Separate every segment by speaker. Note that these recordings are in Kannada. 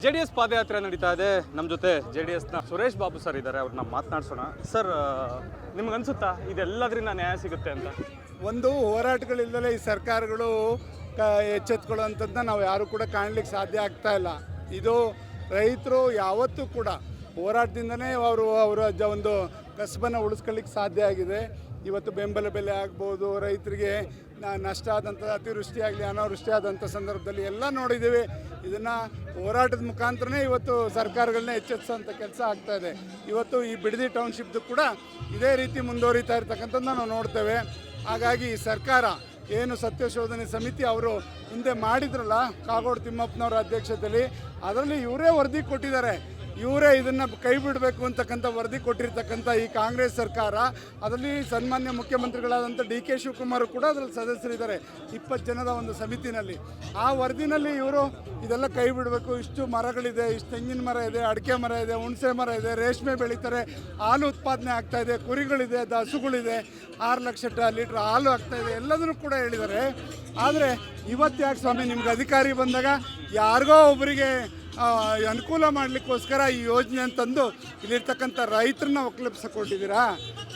Speaker 1: ಜೆಡಿಎಸ್ ಪಾದಯಾತ್ರೆ ನಡೀತಾ ಇದೆ. ನಮ್ಮ ಜೊತೆ ಜೆಡಿಎಸ್ನ ಸುರೇಶ್ ಬಾಬು ಸರ್ ಇದ್ದಾರೆ, ಅವ್ರನ್ನ ಮಾತನಾಡ್ಸೋಣ. ಸರ್, ನಿಮ್ಗೆ ಅನ್ಸುತ್ತಾ ಇದೆಲ್ಲದ್ರಿಂದ ನ್ಯಾಯ ಸಿಗುತ್ತೆ ಅಂತ?
Speaker 2: ಒಂದು ಹೋರಾಟಗಳಿಲ್ಲದೆ ಈ ಸರ್ಕಾರಗಳು ಎಚ್ಚೆತ್ಕೊಳ್ಳುವಂಥದ್ದನ್ನ ನಾವು ಯಾರು ಕೂಡ ಕಾಣಲಿಕ್ಕೆ ಸಾಧ್ಯ ಆಗ್ತಾ ಇಲ್ಲ. ಇದು ರೈತರು ಯಾವತ್ತೂ ಕೂಡ ಹೋರಾಟದಿಂದನೇ ಅವರ ಒಂದು ಕಸಬನ್ನು ಉಳಿಸ್ಕೊಳ್ಳಿಕ್ಕೆ ಸಾಧ್ಯ ಆಗಿದೆ. ಇವತ್ತು ಬೆಂಬಲ ಬೆಲೆ ಆಗ್ಬೋದು, ರೈತರಿಗೆ ನಷ್ಟ ಆದಂಥ ಅತಿವೃಷ್ಟಿ ಆಗಲಿ ಅನಾವೃಷ್ಟಿ ಆದಂಥ ಸಂದರ್ಭದಲ್ಲಿ ಎಲ್ಲ ನೋಡಿದ್ದೀವಿ. ಇದನ್ನು ಹೋರಾಟದ ಮುಖಾಂತರನೇ ಇವತ್ತು ಸರ್ಕಾರಗಳನ್ನ ಎಚ್ಚೆತ್ಸೋಂಥ ಕೆಲಸ ಆಗ್ತಾಯಿದೆ. ಇವತ್ತು ಈ ಬಿಡದಿ ಟೌನ್ಶಿಪ್ದು ಕೂಡ ಇದೇ ರೀತಿ ಮುಂದುವರಿತಾ ಇರ್ತಕ್ಕಂಥದ್ದು ನಾವು ನೋಡ್ತೇವೆ. ಹಾಗಾಗಿ ಈ ಸರ್ಕಾರ ಏನು ಸತ್ಯಶೋಧನೆ ಸಮಿತಿ ಅವರು ಹಿಂದೆ ಮಾಡಿದ್ರಲ್ಲ ಕಾಗೋಡು ತಿಮ್ಮಪ್ಪನವರ ಅಧ್ಯಕ್ಷತೆಯಲ್ಲಿ, ಅದರಲ್ಲಿ ಇವರೇ ವರದಿ ಕೊಟ್ಟಿದ್ದಾರೆ. ಇವರೇ ಇದನ್ನು ಕೈ ಬಿಡಬೇಕು ಅಂತಕ್ಕಂಥ ವರದಿ ಕೊಟ್ಟಿರ್ತಕ್ಕಂಥ ಈ ಕಾಂಗ್ರೆಸ್ ಸರ್ಕಾರ, ಅದರಲ್ಲಿ ಸನ್ಮಾನ್ಯ ಮುಖ್ಯಮಂತ್ರಿಗಳಾದಂಥ ಡಿ ಕೆ ಶಿವಕುಮಾರ್ ಕೂಡ ಅದರಲ್ಲಿ ಸದಸ್ಯರಿದ್ದಾರೆ 20 ಜನದ ಒಂದು ಸಮಿತಿನಲ್ಲಿ. ಆ ವರದಿನಲ್ಲಿ ಇವರು ಇದೆಲ್ಲ ಕೈ ಬಿಡಬೇಕು, ಇಷ್ಟು ಮರಗಳಿದೆ, ಇಷ್ಟು ತೆಂಗಿನ ಮರ ಇದೆ, ಅಡಿಕೆ ಮರ ಇದೆ, ಹುಣಸೆ ಮರ ಇದೆ, ರೇಷ್ಮೆ ಬೆಳೀತಾರೆ, ಹಾಲು ಉತ್ಪಾದನೆ ಆಗ್ತಾಯಿದೆ, ಕುರಿಗಳಿದೆ, ಹಸುಗಳಿದೆ, 6 ಲಕ್ಷ ಲೀಟ್ರ್ ಹಾಲು ಆಗ್ತಾಯಿದೆ, ಎಲ್ಲದನ್ನು ಕೂಡ ಹೇಳಿದ್ದಾರೆ. ಆದರೆ ಇವತ್ತು ಯಾಕೆ ಸ್ವಾಮಿ ನಿಮ್ಗೆ ಅಧಿಕಾರಿ ಬಂದಾಗ ಯಾರಿಗೋ ಒಬ್ಬರಿಗೆ ಅನುಕೂಲ ಮಾಡಲಿಕ್ಕೋಸ್ಕರ ಈ ಯೋಜನೆ ಅಂತಂದು ಇಲ್ಲಿರ್ತಕ್ಕಂಥ ರೈತರನ್ನ ಒಕ್ಕಲಿಪ್ಸಕೊಟ್ಟಿದ್ದೀರಾ?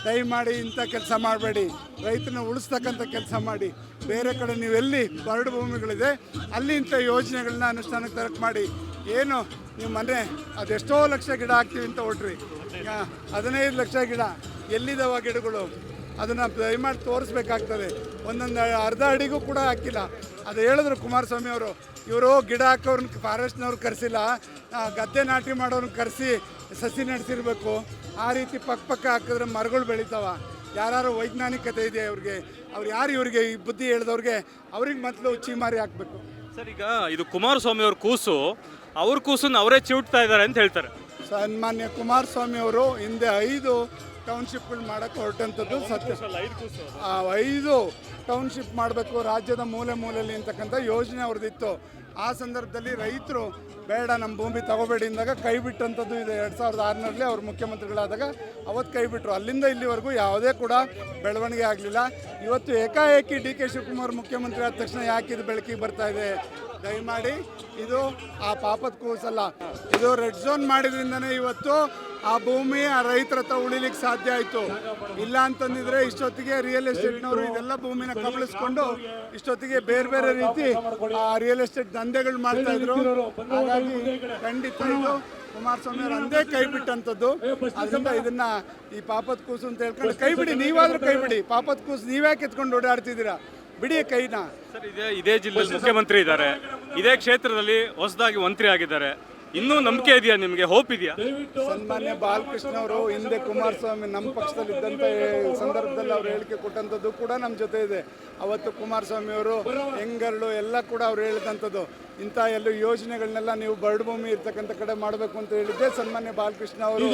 Speaker 2: ದಯಮಾಡಿ ಇಂಥ ಕೆಲಸ ಮಾಡಬೇಡಿ, ರೈತರನ್ನ ಉಳಿಸ್ತಕ್ಕಂಥ ಕೆಲಸ ಮಾಡಿ. ಬೇರೆ ಕಡೆ ನೀವೆಲ್ಲಿ ಬರಡು ಭೂಮಿಗಳಿದೆ ಅಲ್ಲಿ ಇಂಥ ಯೋಜನೆಗಳನ್ನ ಅನುಷ್ಠಾನಕ್ಕೆ ತರಕ್ಕೆ ಮಾಡಿ. ಏನು ನೀವು ಮನೆ ಅದೆಷ್ಟೋ ಲಕ್ಷ ಗಿಡ ಹಾಕ್ತೀವಿ ಅಂತ ಹೊಟ್ರಿ, 15 ಲಕ್ಷ ಗಿಡ ಎಲ್ಲಿದ್ದಾವ ಗಿಡಗಳು? ಅದನ್ನು ದಯಮಾಡಿ ತೋರಿಸ್ಬೇಕಾಗ್ತದೆ. ಒಂದೊಂದು ಅರ್ಧ ಅಡಿಗೂ ಕೂಡ ಹಾಕಿಲ್ಲ. ಅದು ಹೇಳಿದ್ರು ಕುಮಾರಸ್ವಾಮಿ ಅವರು, ಇವರು ಗಿಡ ಹಾಕೋರನ್ನ ಫಾರೆಸ್ಟ್ನವ್ರು ಕರೆಸಿಲ್ಲ, ಗದ್ದೆ ನಾಟಿ ಮಾಡೋರನ್ನ ಕರೆಸಿ ಸಸಿ ನಡೆಸಿರ್ಬೇಕು. ಆ ರೀತಿ ಪಕ್ಕ ಹಾಕಿದ್ರೆ ಮರಗಳು ಬೆಳಿತಾವ. ಯಾರು ವೈಜ್ಞಾನಿಕತೆ ಇದೆ ಅವ್ರಿಗೆ, ಅವ್ರು ಯಾರು ಇವರಿಗೆ ಈ ಬುದ್ಧಿ ಹೇಳಿದವ್ರಿಗೆ ಅವ್ರಿಗೆ ಮೊದಲು ಚೀಮಾರಿ ಹಾಕಬೇಕು.
Speaker 1: ಸರ್, ಈಗ ಇದು ಕುಮಾರಸ್ವಾಮಿ ಅವ್ರ ಕೂಸು, ಅವ್ರ ಕೂಸನ್ನು ಅವರೇ ಚಿವುಟ್ತಾ ಇದ್ದಾರೆ ಅಂತ ಹೇಳ್ತಾರೆ.
Speaker 2: ಸನ್ಮಾನ್ಯ ಕುಮಾರಸ್ವಾಮಿ ಅವರು ಹಿಂದೆ 5 ಟೌನ್ಶಿಪ್ಗಳು ಮಾಡೋಕ್ಕೆ ಹೊರಟಂಥದ್ದು ಸತ್ಯ. 5 ಟೌನ್ಶಿಪ್ ಮಾಡಬೇಕು ರಾಜ್ಯದ ಮೂಲೆಯಲ್ಲಿ ಅಂತಕ್ಕಂಥ ಯೋಜನೆ ಅವ್ರದ್ದಿತ್ತು. ಆ ಸಂದರ್ಭದಲ್ಲಿ ರೈತರು ಬೇಡ ನಮ್ಮ ಭೂಮಿ ತಗೋಬೇಡಿ ಅಂದಾಗ ಕೈ ಬಿಟ್ಟಂಥದ್ದು ಇದೆ. 2006ರಲ್ಲಿ ಅವ್ರು ಮುಖ್ಯಮಂತ್ರಿಗಳಾದಾಗ ಅವತ್ತು ಕೈ ಬಿಟ್ಟರು. ಅಲ್ಲಿಂದ ಇಲ್ಲಿವರೆಗೂ ಯಾವುದೇ ಕೂಡ ಬೆಳವಣಿಗೆ ಆಗಲಿಲ್ಲ. ಇವತ್ತು ಏಕಾಏಕಿ ಡಿ ಕೆ ಶಿವಕುಮಾರ್ ಮುಖ್ಯಮಂತ್ರಿ ಆದ ತಕ್ಷಣ ಯಾಕೆ ಇದು ಬೆಳಕಿಗೆ ಬರ್ತಾ ಇದೆ? ದಯಮಾಡಿ ಇದು ಆ ಪಾಪದ ಕೂಸಲ್ಲ. ಇದು ರೆಡ್ ಝೋನ್ ಮಾಡಿದ್ರಿಂದನೇ ಇವತ್ತು ಆ ಭೂಮಿ ಆ ರೈತರ ಹತ್ರ ಉಳಿಲಿಕ್ಕೆ ಸಾಧ್ಯ ಆಯಿತು. ಇಲ್ಲ ಅಂತಂದಿದ್ರೆ ಇಷ್ಟೊತ್ತಿಗೆ ರಿಯಲ್ ಎಸ್ಟೇಟ್ನವರು ಇದೆಲ್ಲ ಭೂಮಿನ ಕಬಳಿಸ್ಕೊಂಡು ಇಷ್ಟೊತ್ತಿಗೆ ಬೇರೆ ರೀತಿ ಆ ರಿಯಲ್ ಎಸ್ಟೇಟ್ ದಂಧೆಗಳು ಮಾಡ್ತಾ ಇದ್ರು. ಹಾಗಾಗಿ ಖಂಡಿತ ಇದು ಕುಮಾರಸ್ವಾಮಿ ಅವರು ಅಂದೇ ಕೈ ಬಿಟ್ಟಂಥದ್ದು. ಅದರಿಂದ ಇದನ್ನ ಈ ಪಾಪದ ಕೂಸು ಅಂತ ಹೇಳ್ಕೊಂಡು ಕೈ ಬಿಡಿ. ನೀವಾದ್ರೂ ಕೈ ಬಿಡಿ. ಪಾಪದ ಕೂಸು ನೀವ್ಯಾಕೆ ಎತ್ಕೊಂಡು ಓಡಾಡ್ತಿದ್ದೀರಾ? ಬಿಡಿ ಕೈನ.
Speaker 1: ಸರ್, ಇದೇ ಜಿಲ್ಲೆಯಲ್ಲಿ ಮುಖ್ಯಮಂತ್ರಿ ಇದ್ದಾರೆ, ಇದೇ ಕ್ಷೇತ್ರದಲ್ಲಿ ಹೊಸದಾಗಿ ಮಂತ್ರಿ ಆಗಿದ್ದಾರೆ. ಇನ್ನೂ ನಂಬಿಕೆ ಇದೆಯಾ ನಿಮಗೆ? ಹೋಪ್ ಇದೆಯಾ?
Speaker 2: ಸನ್ಮಾನ್ಯ ಬಾಲಕೃಷ್ಣ ಅವರು ಹಿಂದೆ ಕುಮಾರಸ್ವಾಮಿ ನಮ್ಮ ಪಕ್ಷದಲ್ಲಿ ಇದ್ದಂಥ ಸಂದರ್ಭದಲ್ಲಿ ಅವ್ರು ಹೇಳಿಕೆ ಕೊಟ್ಟಂಥದ್ದು ಕೂಡ ನಮ್ಮ ಜೊತೆ ಇದೆ. ಅವತ್ತು ಕುಮಾರಸ್ವಾಮಿ ಅವರು ಹೆಂಗರಳು ಎಲ್ಲ ಕೂಡ ಅವ್ರು ಹೇಳಿದಂಥದ್ದು, ಇಂಥ ಎಲ್ಲ ಯೋಜನೆಗಳನ್ನೆಲ್ಲ ನೀವು ಬರಡು ಭೂಮಿ ಇರ್ತಕ್ಕಂಥ ಕಡೆ ಮಾಡಬೇಕು ಅಂತ ಹೇಳಿದ್ದೆ ಸನ್ಮಾನ್ಯ ಬಾಲಕೃಷ್ಣ ಅವರು.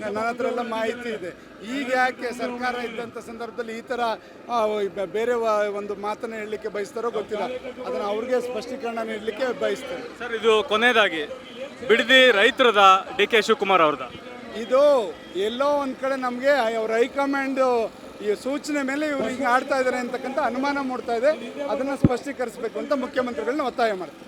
Speaker 2: ನನ್ನ ಹತ್ರ ಎಲ್ಲ ಮಾಹಿತಿ ಇದೆ. ಈಗ ಯಾಕೆ ಸರ್ಕಾರ ಇದ್ದಂಥ ಸಂದರ್ಭದಲ್ಲಿ ಈ ಥರ ಬೇರೆ ಒಂದು ಮಾತನ್ನು ಹೇಳಲಿಕ್ಕೆ ಬಯಸ್ತಾರೋ ಗೊತ್ತಿಲ್ಲ. ಅದನ್ನು ಅವ್ರಿಗೆ ಸ್ಪಷ್ಟೀಕರಣ ನೀಡಲಿಕ್ಕೆ ಬಯಸ್ತಾರೆ.
Speaker 1: ಸರ್, ಇದು ಕೊನೆಯದಾಗಿ ಬಿಡದಿ ರೈತರದ ಡಿ ಕೆ ಶಿವಕುಮಾರ್ ಅವ್ರದ
Speaker 2: ಇದು ಎಲ್ಲೋ ಒಂದು ಕಡೆ ನಮಗೆ ಅವ್ರ ಹೈಕಮಾಂಡ್ ಈ ಸೂಚನೆ ಮೇಲೆ ಇವ್ರು ಹಿಂಗೆ ಆಡ್ತಾ ಇದ್ದಾರೆ ಅಂತಕ್ಕಂಥ ಅನುಮಾನ ಮೂಡ್ತಾ ಇದೆ. ಅದನ್ನು ಸ್ಪಷ್ಟೀಕರಿಸಬೇಕು ಅಂತ ಮುಖ್ಯಮಂತ್ರಿಗಳನ್ನ ಒತ್ತಾಯ ಮಾಡ್ತಾರೆ.